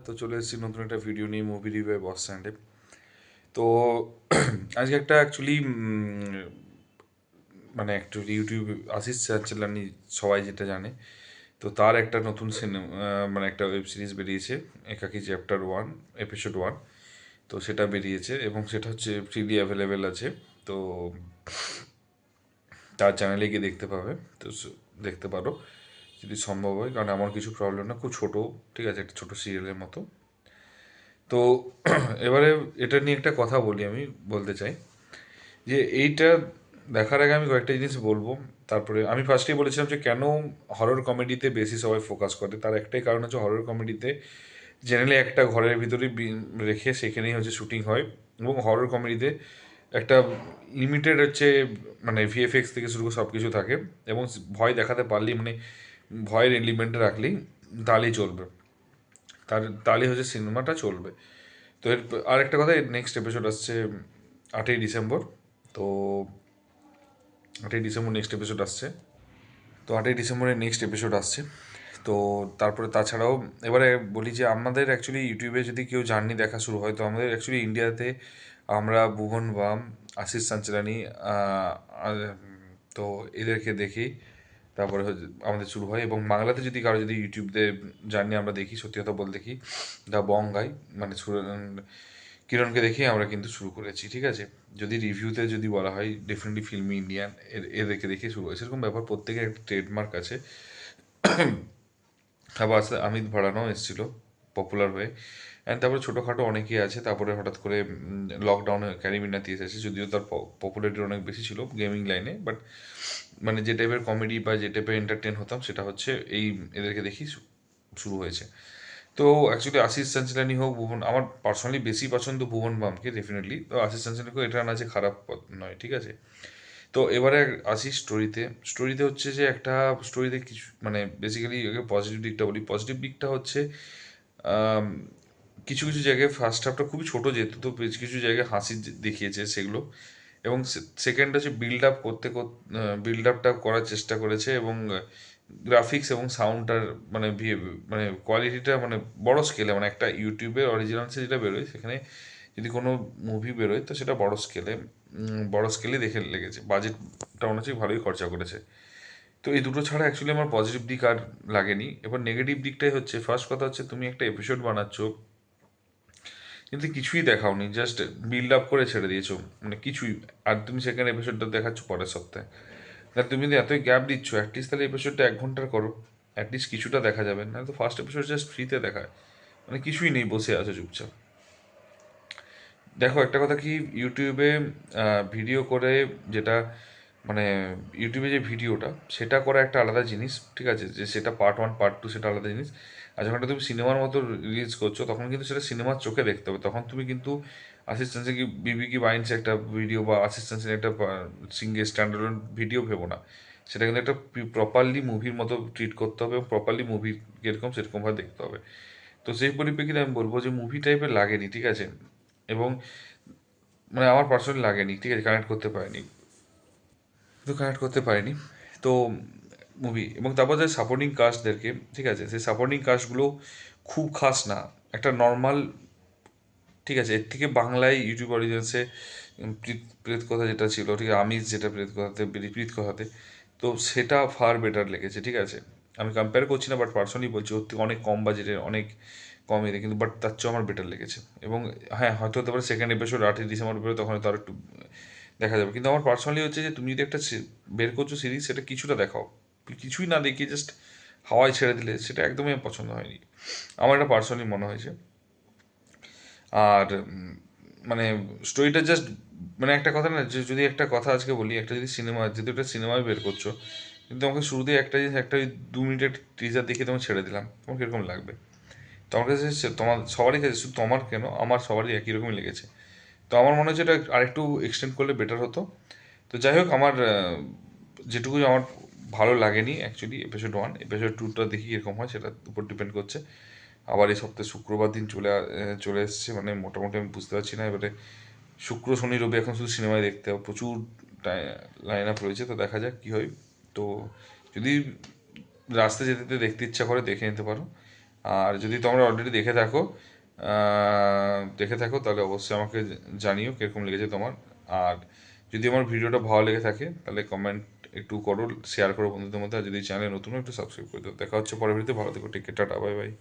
তো চলে এসেছি নতুন একটা ভিডিও নিয়ে মুভি রিভিউ বস স্ট্যান্ডে। তো আজকে একটা অ্যাকচুয়ালি মানে একটু ইউটিউব আশিস চ্যানেলানি সবাই যেটা জানে, তো তার একটা নতুন সিনেমা মানে একটা ওয়েব সিরিজ বেরিয়েছে, একাকী চ্যাপ্টার 1 এপিসোড 1। তো সেটা বেরিয়েছে এবং সেটা হচ্ছে ফ্রিলি অ্যাভেলেবেল আছে। তো তার চ্যানেলে গিয়ে দেখতে পাবে। তো দেখতে পারো যদি সম্ভব হয়, কারণ আমার কিছু প্রবলেম না, খুব ছোটো, ঠিক আছে, একটা ছোটো সিরিয়ালের মতো। তো এবারে এটা নিয়ে একটা কথা বলি, আমি বলতে চাই যে এইটা দেখার আগে আমি কয়েকটা জিনিস বলবো। তারপরে আমি ফার্স্টেই বলেছিলাম যে কেন হরর কমেডিতে বেশি সবাই ফোকাস করে। তার একটাই কারণ হচ্ছে হরর কমেডিতে জেনারেলি একটা ঘরের ভিতরে রেখে সেখানেই হচ্ছে শুটিং হয়, এবং হরর কমেডিতে একটা লিমিটেড হচ্ছে মানে ভিএফএক্স থেকে শুরু করে সব কিছু থাকে, এবং ভয় দেখাতে পারলেই মানে ভয়ের এলিমেন্টে রাখলেই তাহলেই চলবে, তাহলে হচ্ছে সিনেমাটা চলবে। তো এর আরেকটা কথা, এর নেক্সট এপিসোড আসছে 8ই ডিসেম্বর। তো 8ই ডিসেম্বর নেক্সট এপিসোড আসছে। তো 8ই ডিসেম্বরের নেক্সট এপিসোড আসছে। তো তারপরে তাছাড়াও এবারে বলি যে আমাদের অ্যাকচুয়ালি ইউটিউবে যদি কেউ জার্নি দেখা শুরু হয়, তো আমাদের অ্যাকচুয়ালি ইন্ডিয়াতে আমরা ভুবন বাম, আশিস চাঞ্চলানি, তো এদেরকে দেখি। তারপরে আমাদের শুরু হয়, এবং বাংলাতে যদি কারো যদি ইউটিউবে জার্নি আমরা দেখি, সত্যি কথা বলতে দেখি দ্য বং গাই, মানে কিরণকে দেখেই আমরা কিন্তু শুরু করেছি, ঠিক আছে। যদি রিভিউতে যদি বলা হয় ডেফিনেটলি ফিল্মি ইন্ডিয়ান, এদেরকে দেখে শুরু হয়েছে, এরকম ব্যাপার। প্রত্যেকের একটা ট্রেডমার্ক আছে। আবার আস্তে অমিত ভাড়ানো এসেছিল পপুলার হয়ে, অ্যান্ড তারপরে ছোটোখাটো অনেকেই আছে। তারপরে হঠাৎ করে লকডাউনে ক্যারিমিনাতি এসেছে, যদিও তার পপুলারিটি অনেক বেশি ছিল গেমিং লাইনে, বাট মানে যে টাইপের কমেডি বা যে টাইপের এন্টারটেন হতাম সেটা হচ্ছে এই এদেরকে দেখি শুরু হয়েছে। তো অ্যাকচুয়ালি আশিস চাঞ্চলানি হোক, ভুবন, আমার পার্সোনালি বেশি পছন্দ ভুবন বামকে ডেফিনেটলি। তো আশিস চাঞ্চলানিকেও এটা না যে খারাপ নয়, ঠিক আছে। তো এবারে আসি স্টোরিতে। স্টোরিতে হচ্ছে যে একটা স্টোরিতে কিছু মানে বেসিক্যালি পজিটিভ দিকটা বলি। পজিটিভ দিকটা হচ্ছে আম, কিছু কিছু জায়গায় ফার্স্ট হাফটা খুবই ছোট, যেহেতু তো বেশ কিছু জায়গায় হাসি দেখিয়েছে সেগুলো, এবং সেকেন্ড হচ্ছে বিল্ড আপটা করার চেষ্টা করেছে, এবং গ্রাফিক্স এবং সাউন্ডটার মানে মানে কোয়ালিটিটা মানে বড় স্কেলে, মানে একটা ইউটিউবের অরিজিনালসে যেটা বেরোয় সেখানে যদি কোনো মুভি বেরোয় তো সেটা বড় স্কেলে দেখে লেগেছে। বাজেটটা মনে হচ্ছে ভালোই খরচা করেছে। তো এই দুটো ছাড়া অ্যাকচুয়ালি আমার পজিটিভ দিক আর লাগেনি। এবার নেগেটিভ দিকটাই হচ্ছে, ফার্স্ট কথা হচ্ছে তুমি একটা এপিসোড বানাচ্ছ কিন্তু কিছুই দেখাওনি, জাস্ট বিল্ড আপ করে ছেড়ে দিয়েছো, মানে কিছুই। আর তুমি সেকেন্ড এপিসোডটা দেখাচ্ছ পরের সপ্তাহে। তাহলে তুমি যদি এতই গ্যাপ দিচ্ছ, অ্যাটলিস্ট তাহলে এপিসোডটা 1 ঘন্টার করো, অ্যাটলিস্ট কিছুটা দেখা যাবে না। তো ফার্স্ট এপিসোড জাস্ট ফ্রিতে দেখায়, মানে কিছুই নেই, বসে আছো চুপচাপ। দেখো একটা কথা কি, ইউটিউবে ভিডিও করে যেটা মানে ইউটিউবে যে ভিডিওটা সেটা করা একটা আলাদা জিনিস, ঠিক আছে, যে সেটা পার্ট 1 পার্ট 2 সেটা আলাদা জিনিস। আর যখন তুমি সিনেমার মতো রিলিজ করছো তখন কিন্তু সেটা সিনেমার চোখে দেখতে হবে। তখন তুমি কিন্তু আশিস কি বিবি কি বাইন্স একটা ভিডিও বা আশিস একটা সিঙ্গেল স্ট্যান্ডার্ড ভিডিও ভেবো না। সেটা কিন্তু একটা প্রপারলি মুভির মতো ট্রিট করতে হবে, এবং প্রপারলি মুভি যেরকম সেরকমভাবে দেখতে হবে। তো সেই পরিপ্রেক্ষিতে আমি বলবো যে মুভি টাইপের লাগেনি, ঠিক আছে। এবং মানে আমার পার্সোনালি লাগেনি, ঠিক আছে, কানেক্ট করতে পারিনি। তো মুভি এবং তারপর যে সাপোর্টিং কাস্টদেরকে, ঠিক আছে, সেই সাপোর্টিং কাস্টগুলো খুব খাস না, একটা নর্মাল, ঠিক আছে। এর থেকে বাংলায় ইউটিউব অডিয়েন্সে প্রেত কথা যেটা ছিল, ঠিক আছে, আমিষ যেটা প্রেত কথাতে, তো সেটা ফার বেটার লেগেছে, ঠিক আছে। আমি কম্পেয়ার করছি না, বাট পার্সোনালি বলছি ওর থেকে অনেক কম বাজেটের, অনেক কম এতে, কিন্তু বাট তার চেয়েও আমার বেটার লেগেছে। এবং হ্যাঁ, হয়তো হতে পারে সেকেন্ড এপিসোড 8ই ডিসেম্বর বেরো, তখন তো আর একটু দেখা যাবে। কিন্তু আমার পার্সোনালি হচ্ছে যে তুমি যদি একটা বের করছো সিরিজ, সেটা কিছুটা দেখাও। কিছুই না দেখিয়ে জাস্ট হাওয়ায় ছেড়ে দিলে সেটা একদমই আমার পছন্দ হয়নি। আমার এটা পার্সোনালি মনে হয়েছে। আর মানে স্টোরিটা জাস্ট মানে একটা কথা না, যে যদি একটা কথা আজকে বলি, একটা যদি সিনেমা, যদি একটা সিনেমায় বের করছো, কিন্তু তোমাকে শুরুতেই একটা জিনিস, একটা 2 মিনিটের টিজার দেখে তোমাকে ছেড়ে দিলাম, তোমার কিরকম লাগবে? তোমার কাছে তোমার সবারই কাছে, শুধু তোমার কেন, আমার সবারই একই রকমই লেগেছে। তো আমার মনে হচ্ছে এটা আরেকটু এক্সটেন্ড করলে বেটার হতো। তো যাই হোক, আমার যেটুকু আমার ভালো লাগেনি অ্যাকচুয়ালি এপিসোড 1, এপিসোড 2টা দেখি এরকম হয় সেটার উপর ডিপেন্ড করছে। আবার এই সপ্তাহে শুক্রবার দিন চলে এসছে, মানে মোটামুটি আমি বুঝতে পারছি না এবারে শুক্র শনি রবি এখন শুধু সিনেমায় দেখতে হবে, প্রচুর লাইন আপ রয়েছে। তো দেখা যাক কী হয়। তো যদি রাস্তায় যেতে যেতে দেখতে ইচ্ছা করে দেখে নিতে পারো। আর যদি তোমরা অলরেডি দেখে থাকো তাহলে অবশ্যই আমাকে জানিও কীরকম লেগেছে তোমার। আর যদি আমার ভিডিওটা ভালো লেগে থাকে তাহলে কমেন্ট একটু করো, শেয়ার করো বন্ধুদের মধ্যে। আর যদি চ্যানেলে নতুন একটু সাবস্ক্রাইব করে দাও। দেখা হচ্ছে পরের ভিডিওতে। ভালো থেকো, take care, tata, bye by.